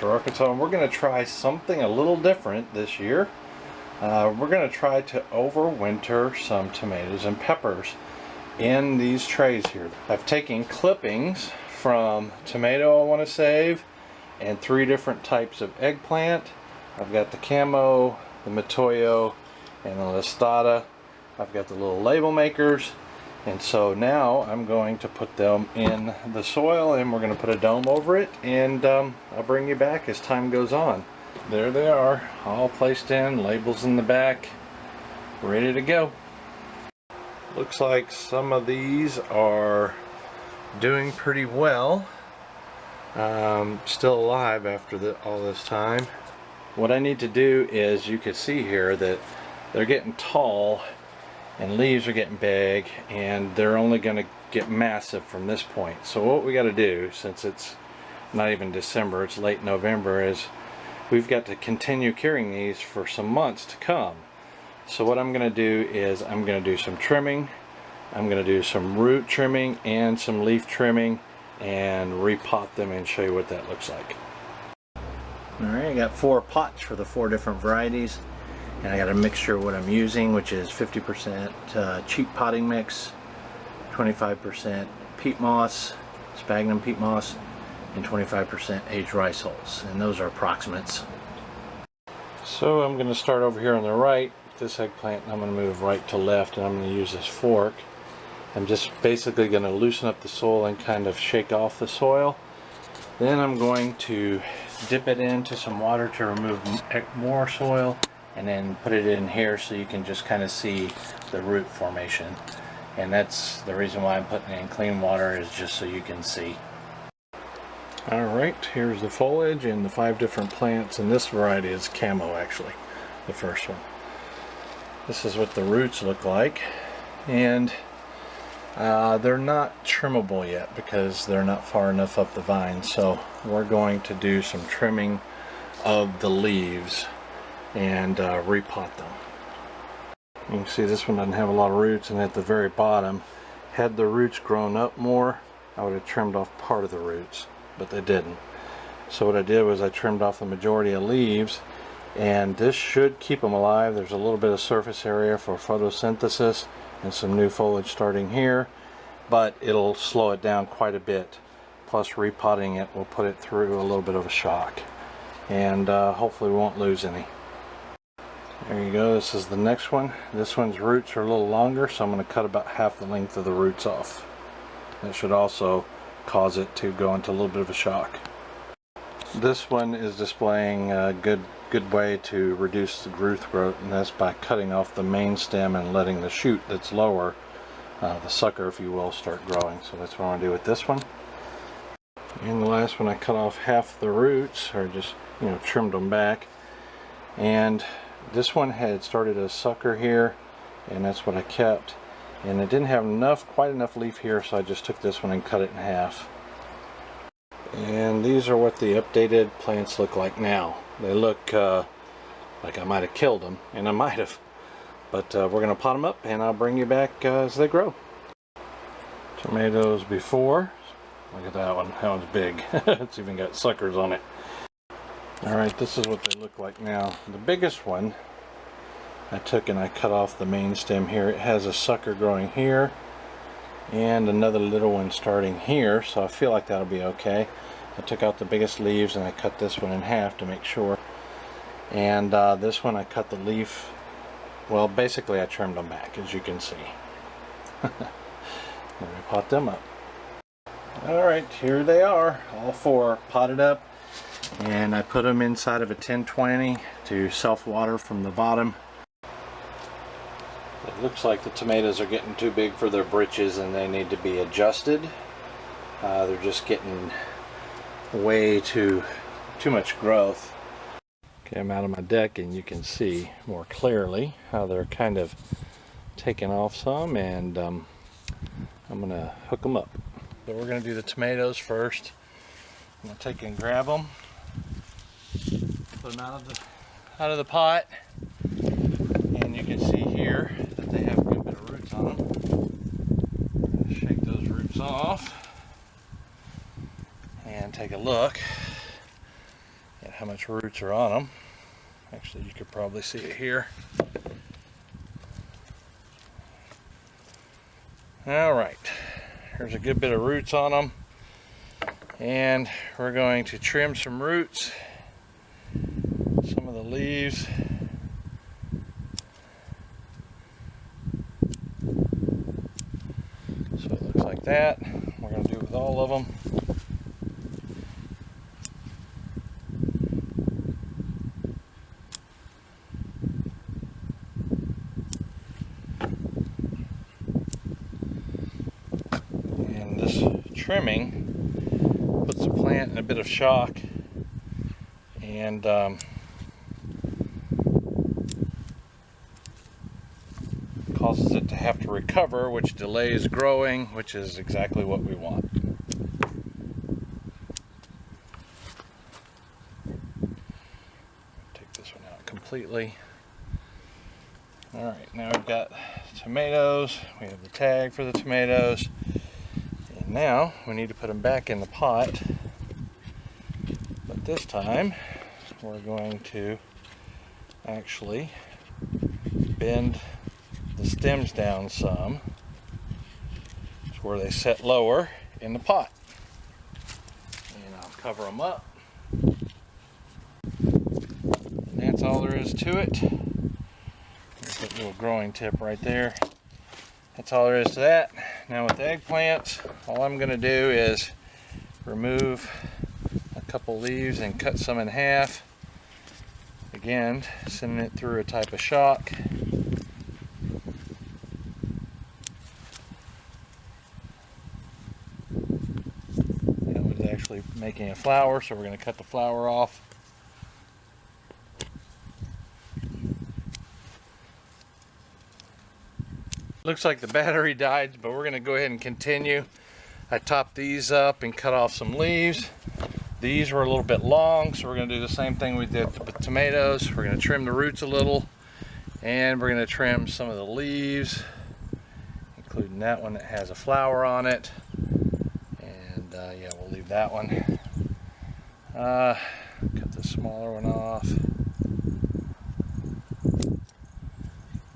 Arkansas, and we're going to try something a little different this year. We're going to try to overwinter some tomatoes and peppers in these trays here. I've taken clippings from tomato I want to save and 3 different types of eggplant. I've got the camo, the matoyo, and the listata. I've got the little label makers. And so now I'm going to put them in the soil, and we're going to put a dome over it, and I'll bring you back as time goes on. There they are, all placed in, labels in the back, ready to go. Looks like some of these are doing pretty well. Still alive after all this time. What I need to do is, you can see here that they're getting tall and leaves are getting big, and they're only going to get massive from this point. So what we got to do, since it's not even December, it's late November, is we've got to continue carrying these for some months to come. So what I'm going to do is I'm going to do some trimming, I'm going to do some root trimming and some leaf trimming, and repot them and show you what that looks like. Alright, I got 4 pots for the 4 different varieties. And I got a mixture of what I'm using, which is 50% cheap potting mix, 25% peat moss, sphagnum peat moss, and 25% aged rice hulls. And those are approximates. So I'm going to start over here on the right with this eggplant, and I'm going to move right to left, and I'm going to use this fork. I'm just basically going to loosen up the soil and kind of shake off the soil. Then I'm going to dip it into some water to remove more soil, and then put it in here so you can just kind of see the root formation. And that's the reason why I'm putting it in clean water, is just so you can see. Alright, here's the foliage and the 5 different plants, and this variety is camo actually, the first one. This is what the roots look like, and they're not trimmable yet because they're not far enough up the vine, so we're going to do some trimming of the leaves and repot them. You can see this one doesn't have a lot of roots, and at the very bottom, had the roots grown up more, I would have trimmed off part of the roots, but they didn't. So what I did was I trimmed off the majority of leaves, and this should keep them alive. There's a little bit of surface area for photosynthesis and some new foliage starting here, but it'll slow it down quite a bit. Plus repotting it will put it through a little bit of a shock, and hopefully we won't lose any. There you go, this is the next one. This one's roots are a little longer, so I'm going to cut about half the length of the roots off. That should also cause it to go into a little bit of a shock. This one is displaying a good way to reduce the growth, and that's by cutting off the main stem and letting the shoot that's lower, the sucker if you will, start growing. So that's what I want to do with this one. And the last one, I cut off half the roots, or just trimmed them back. And this one had started a sucker here, and that's what I kept. And it didn't have quite enough leaf here, so I just took this one and cut it in half. And these are what the updated plants look like now. They look like I might have killed them, and I might have. But we're going to pot them up, and I'll bring you back as they grow. Tomatoes before. Look at that one. That one's big. It's even got suckers on it. Alright, this is what they look like now. The biggest one I took and I cut off the main stem here. It has a sucker growing here and another little one starting here, so I feel like that'll be okay. I took out the biggest leaves and I cut this one in half to make sure. And this one I cut the leaf, well, basically I trimmed them back, as you can see. Let me pot them up. Alright, here they are, all 4 potted up. And I put them inside of a 1020 to self-water from the bottom. It looks like the tomatoes are getting too big for their britches and they need to be adjusted. They're just getting way too much growth. Okay, I'm out of my deck and you can see more clearly how they're kind of taking off some, and I'm going to hook them up. So we're going to do the tomatoes first. I'm going to take and grab them. Put them out of the pot, you can see here that they have a good bit of roots on them. Shake those roots off and take a look at how much roots are on them. Actually, you could probably see it here. Alright, there's a good bit of roots on them, and we're going to trim some roots, some of the leaves. So it looks like that. We're going to do it with all of them. Trimming puts the plant in a bit of shock and causes it to have to recover, which delays growing, which is exactly what we want. Take this one out completely. Alright, now we've got tomatoes. We have the tag for the tomatoes. Now we need to put them back in the pot, but this time we're going to actually bend the stems down some to where they set lower in the pot, and I'll cover them up, and that's all there is to it. There's that little growing tip right there. That's all there is to that. Now with the eggplants, all I'm going to do is remove a couple leaves and cut some in half. Again, sending it through a type of shock. That was actually making a flower, so we're going to cut the flower off. Looks like the battery died, but we're going to go ahead and continue. I topped these up and cut off some leaves. These were a little bit long, so we're going to do the same thing we did with tomatoes. We're going to trim the roots a little, and we're going to trim some of the leaves, including that one that has a flower on it. And yeah, we'll leave that one. Cut the smaller one off.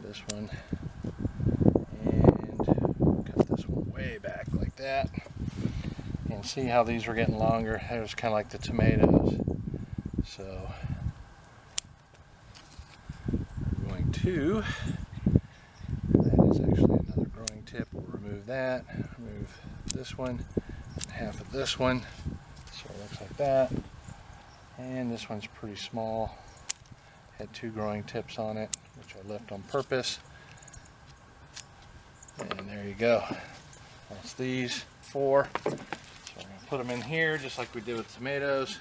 This one. Way back like that, and see how these were getting longer. It was kind of like the tomatoes, so we're going to, that is actually another growing tip. We'll remove that, remove this one, and half of this one, so it looks like that. And this one's pretty small, had two growing tips on it, which I left on purpose. And there you go. That's these 4. So we're going to put them in here just like we did with tomatoes.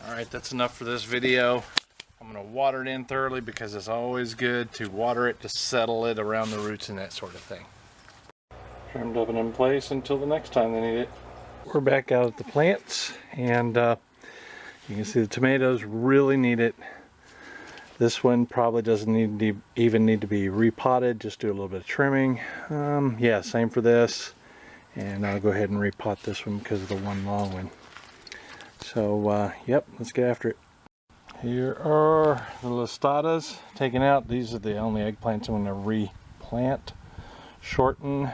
Alright, that's enough for this video. I'm going to water it in thoroughly because it's always good to water it to settle it around the roots and that sort of thing. Trimmed up and in place until the next time they need it. We're back out at the plants, and you can see the tomatoes really need it. This one probably doesn't even need to be repotted, just do a little bit of trimming. Yeah, same for this. And I'll go ahead and repot this one because of the one long one. So, yep, let's get after it. Here are the listatas taken out. These are the only eggplants I'm going to replant, shorten,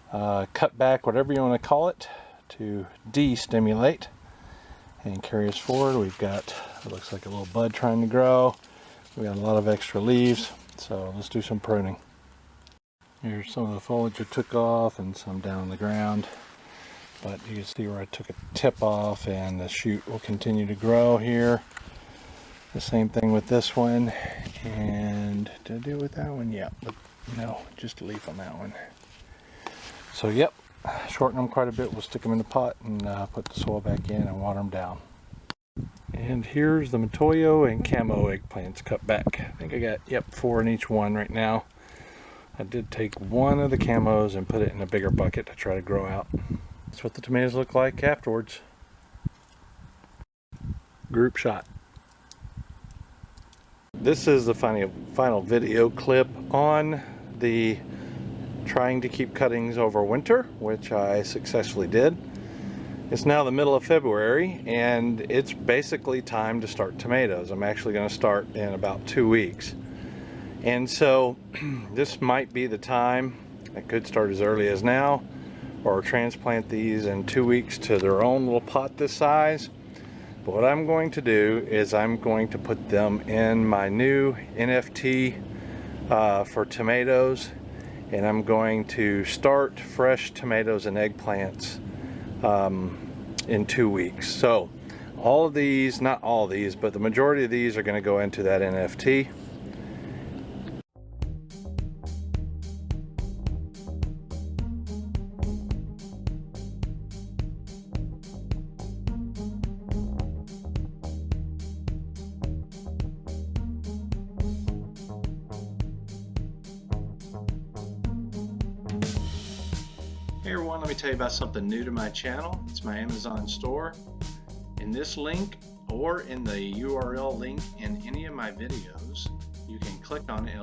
cut back, whatever you want to call it, to de-stimulate and carry us forward. We've got, it looks like a little bud trying to grow. We got a lot of extra leaves, so let's do some pruning. Here's some of the foliage I took off and some down on the ground, but you can see where I took a tip off, and the shoot will continue to grow here. The same thing with this one. And did I do it with that one? Yeah, but no, just a leaf on that one. So yep, shorten them quite a bit. We'll stick them in the pot and put the soil back in and water them down. And here's the Matoyo and Camo eggplants cut back. I think I got, yep, 4 in each one right now. I did take one of the Camos and put it in a bigger bucket to try to grow out. That's what the tomatoes look like afterwards. Group shot. this is the final video clip on the trying to keep cuttings over winter, which I successfully did. It's now the middle of February and it's basically time to start tomatoes. I'm actually going to start in about 2 weeks. And so this might be the time. I could start as early as now or transplant these in 2 weeks to their own little pot this size. But what I'm going to do is I'm going to put them in my new NFT for tomatoes, and I'm going to start fresh tomatoes and eggplants in 2 weeks. So all of these, not all of these, but the majority of these are going to go into that NFT. Hey everyone, let me tell you about something new to my channel. It's my Amazon store. In this link or in the URL link in any of my videos, you can click on it.